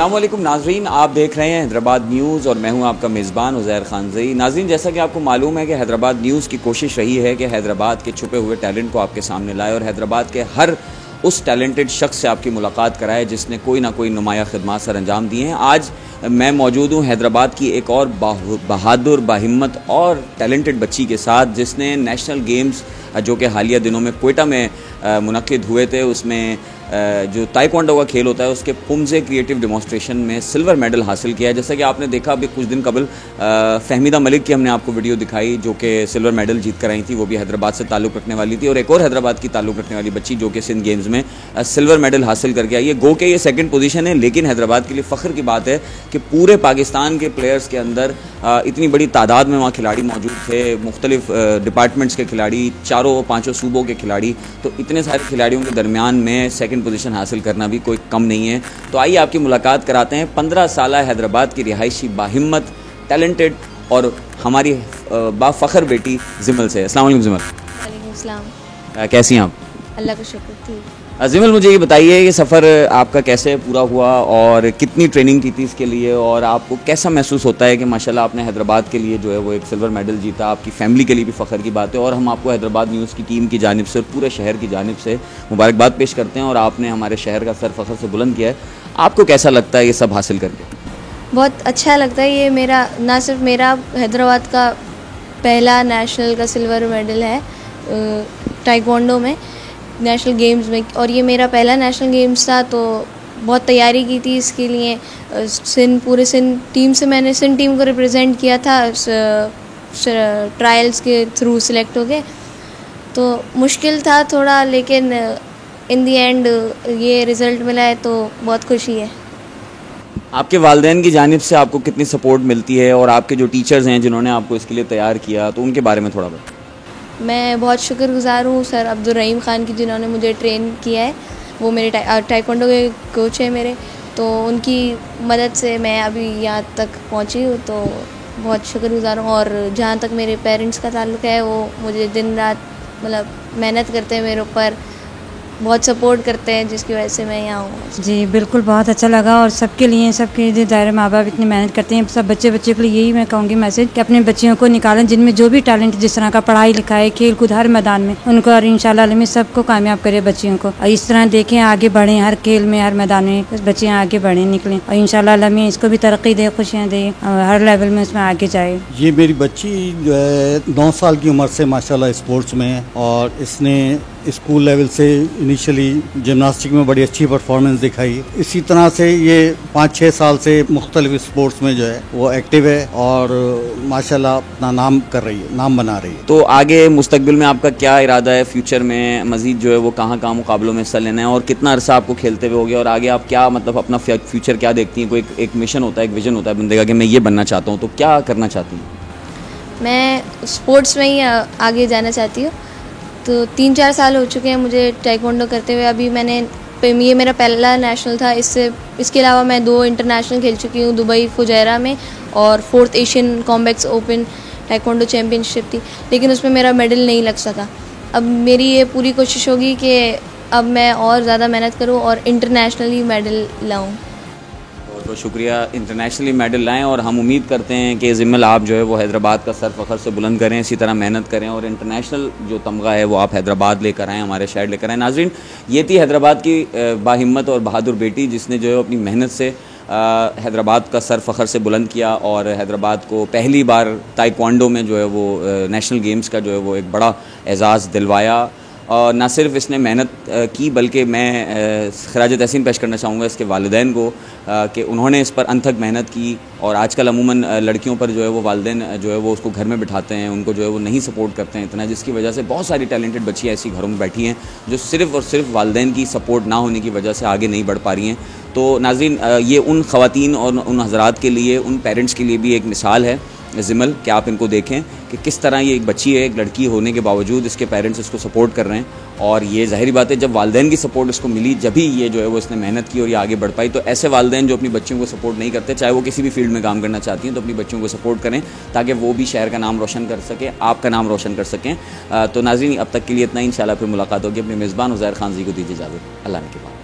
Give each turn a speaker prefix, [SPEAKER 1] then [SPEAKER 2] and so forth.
[SPEAKER 1] अस्सलाम वालेकुम नाज़रीन, आप देख रहे हैं हैदराबाद न्यूज़ और मैं हूं आपका मेज़बान उज़ैर खानज़ई। नाज़रीन, जैसा कि आपको मालूम है कि हैदराबाद न्यूज़ की कोशिश रही है कि हैदराबाद के छुपे हुए टैलेंट को आपके सामने लाए और हैदराबाद के हर उस टैलेंटेड शख्स से आपकी मुलाकात कराए जिसने कोई ना कोई नुमाया खिदमात सर अंजाम दिए हैं। आज मैं मौजूद हूँ हैदराबाद की एक और बहादुर, बाहिम्मत और टैलेंटेड बच्ची के साथ जिसने नेशनल गेम्स जो कि हालिया दिनों में क्वेटा में मुनक्किद हुए थे, उसमें जो ताइक्वांडो का खेल होता है उसके पुमजे क्रिएटिव डेमोस्ट्रेशन में सिल्वर मेडल हासिल किया है। जैसा कि आपने देखा अभी कुछ दिन कबल फहमीदा मलिक की हमने आपको वीडियो दिखाई जो कि सिल्वर मेडल जीत कर आई थी, वो भी हैदराबाद से ताल्लुक़ रखने वाली थी, और एक और हैदराबाद की ताल्लुक़ रखने वाली बच्ची जो कि सिंध गेम्स में सिल्वर मेडल हासिल करके आई है। गो के ये सेकंड पोजीशन है, लेकिन हैदराबाद के लिए फ़ख्र की बात है कि पूरे पाकिस्तान के प्लेयर्स के अंदर इतनी बड़ी तादाद में वहाँ खिलाड़ी मौजूद थे, मुख्तलिफ डिपार्टमेंट्स के खिलाड़ी, चारों पाँचों सूबों के खिलाड़ी, तो इतने सारे खिलाड़ियों के दरमियान में सेकंड पोजीशन हासिल करना भी कोई कम नहीं है। तो आइए आपकी मुलाकात कराते हैं 15 साल हैदराबाद की रिहायशी, बाहिम्मत, टैलेंटेड और हमारी बाफ़ख्र बेटी जिमल से। अस्सलाम वालेकुम जिमल।
[SPEAKER 2] वालेकुम सलाम।
[SPEAKER 1] कैसी हैं आप?
[SPEAKER 2] अल्लाह का शुक्र। ठीक।
[SPEAKER 1] जिमल, मुझे ये बताइए ये सफ़र आपका कैसे पूरा हुआ और कितनी ट्रेनिंग की थी इसके लिए, और आपको कैसा महसूस होता है कि माशाल्लाह आपने हैदराबाद के लिए जो है वो एक सिल्वर मेडल जीता। आपकी फैमिली के लिए भी फ़ख्र की बात है और हम आपको हैदराबाद न्यूज़ की टीम की जानिब से और पूरे शहर की जानिब से मुबारकबाद पेश करते हैं, और आपने हमारे शहर का सर फ़ख्र से बुलंद किया है। आपको कैसा लगता है ये सब हासिल करके?
[SPEAKER 2] बहुत अच्छा लगता है। ये मेरा ना सिर्फ मेरा हैदराबाद का पहला नेशनल का सिल्वर मेडल है ताइक्वांडो में, नेशनल गेम्स में, और ये मेरा पहला नेशनल गेम्स था, तो बहुत तैयारी की थी इसके लिए। पूरे सिंध टीम से मैंने सिंध टीम को रिप्रेजेंट किया था, ट्रायल्स के थ्रू सिलेक्ट हो गए। तो मुश्किल था थोड़ा, लेकिन इन दी एंड ये रिज़ल्ट मिला है तो बहुत खुशी है।
[SPEAKER 1] आपके वालिदैन की जानिब से आपको कितनी सपोर्ट मिलती है, और आपके जो टीचर्स हैं जिन्होंने आपको इसके लिए तैयार किया, तो उनके बारे में थोड़ा बताएं।
[SPEAKER 2] मैं बहुत शुक्रगुज़ार हूँ सर अब्दुल रहीम ख़ान की, जिन्होंने मुझे ट्रेन किया है। वो मेरे ताइक्वांडो के कोच हैं मेरे, तो उनकी मदद से मैं अभी यहाँ तक पहुँची हूँ, तो बहुत शुक्रगुज़ार हूँ। और जहाँ तक मेरे पेरेंट्स का ताल्लुक़ है, वो मुझे दिन रात मतलब मेहनत करते हैं मेरे ऊपर, बहुत सपोर्ट करते हैं, जिसकी वजह से मैं यहाँ हूँ।
[SPEAKER 3] जी बिल्कुल, बहुत अच्छा लगा। और सबके लिए, सबके जो दायरे माँ बाप इतनी मेहनत करते हैं, सब बच्चे के लिए यही मैं कहूँगी मैसेज कि अपने बच्चियों को निकालें जिनमें जो भी टैलेंट, जिस तरह का पढ़ाई लिखाई, खेल कूद, हर मैदान में उनको, और इंशाल्लाह में सबको कामयाब करे बच्चियों को। और इस तरह देखें आगे बढ़ें, हर खेल में, हर मैदान में बच्चियाँ आगे बढ़ें, निकलें, और इंशाल्लाह में इसको भी तरक्की दे, खुशियाँ दे, हर लेवल में उसमें आगे जाए।
[SPEAKER 4] ये मेरी बच्ची जो है 9 साल की उम्र से माशाल्लाह स्पोर्ट्स में है, और इसने स्कूल लेवल से इनिशियली जिम्नास्टिक में बड़ी अच्छी परफॉर्मेंस दिखाई। इसी तरह से ये 5-6 साल से मुख्तलिफ स्पोर्ट्स में जो है वो एक्टिव है और माशाल्लाह अपना नाम कर रही है, नाम बना रही है।
[SPEAKER 1] तो आगे मुस्तकबिल में आपका क्या इरादा है? फ्यूचर में मज़ीद जो है वो कहाँ मुकाबलों में हिस्सा लेना है, और कितना अरसा आपको खेलते हुए हो गया, और आगे आप क्या मतलब अपना फ्यूचर क्या देखती हैं? कोई एक मिशन होता है, एक विजन होता है बंदे का कि मैं ये बनना चाहता हूँ, तो क्या करना चाहती हैं?
[SPEAKER 2] मैं स्पोर्ट्स में ही आगे जाना चाहती हूँ। तो 3-4 साल हो चुके हैं मुझे ताइक्वांडो करते हुए। अभी ये मेरा पहला नेशनल था। इसके अलावा मैं 2 इंटरनेशनल खेल चुकी हूँ, दुबई फुजैरा में, और 4th एशियन कॉम्बैक्स ओपन ताइक्वांडो चैम्पियनशिप थी, लेकिन उसमें मेरा मेडल नहीं लग सका। अब मेरी ये पूरी कोशिश होगी कि अब मैं और ज़्यादा मेहनत करूँ और इंटरनेशनली मेडल लाऊँ।
[SPEAKER 1] बहुत शुक्रिया। इंटरनेशनली मेडल लाएं, और हम उम्मीद करते हैं कि जिमल आप जो है वो हैदराबाद का सर फ़ख्र से बुलंद करें, इसी तरह मेहनत करें, और इंटरनेशनल जो तमगा है वो आप हैदराबाद लेकर आएँ, हमारे शहर लेकर आएँ। नाज़रीन, ये थी हैदराबाद की बाहिम्मत और बहादुर बेटी जिसने जो है अपनी मेहनत से हैदराबाद का सर फ़ख्र से बुलंद किया, और हैदराबाद को पहली बार ताइक्वांडो में जो है वो नेशनल गेम्स का जो है वो एक बड़ा एज़ाज़ दिलवाया। और न सिर्फ इसने मेहनत की, बल्कि मैं खराज तहसीन पेश करना चाहूँगा इसके वालिदैन को कि उन्होंने इस पर अनथक मेहनत की। और आजकल अमूमन लड़कियों पर जो है वो वालिदैन जो है वो उसको घर में बिठाते हैं, उनको जो है वो नहीं सपोर्ट करते हैं इतना, जिसकी वजह से बहुत सारी टैलेंटेड बच्चियाँ ऐसी घरों में बैठी हैं जो सिर्फ़ और सिर्फ वालिदैन की सपोर्ट ना होने की वजह से आगे नहीं बढ़ पा रही हैं। तो नाज़रीन, ये उन ख़वातीन और उन हज़रात के लिए, उन पेरेंट्स के लिए भी एक मिसाल है जिमल, कि आप इनको देखें कि किस तरह ये एक बच्ची है, एक लड़की होने के बावजूद इसके पेरेंट्स इसको सपोर्ट कर रहे हैं। और ये ज़ाहिर बात है, जब वालिदैन की सपोर्ट इसको मिली, जब ही ये जो है वो इसने मेहनत की और ये आगे बढ़ पाई। तो ऐसे वालिदैन जो अपनी बच्चियों को सपोर्ट नहीं करते, चाहे वो किसी भी फील्ड में काम करना चाहती हैं, तो अपनी बच्चियों को सपोर्ट करें ताकि वो भी शहर का नाम रोशन कर सकें, आपका नाम रोशन कर सकें। तो नाज़रीन, अब तक के लिए इतना ही। इंशाल्लाह फिर मुलाकात होगी। अपने मेज़बान उज़ैर खानज़ई को दीजिए इजाज़त। अल्लाह ने के बाद।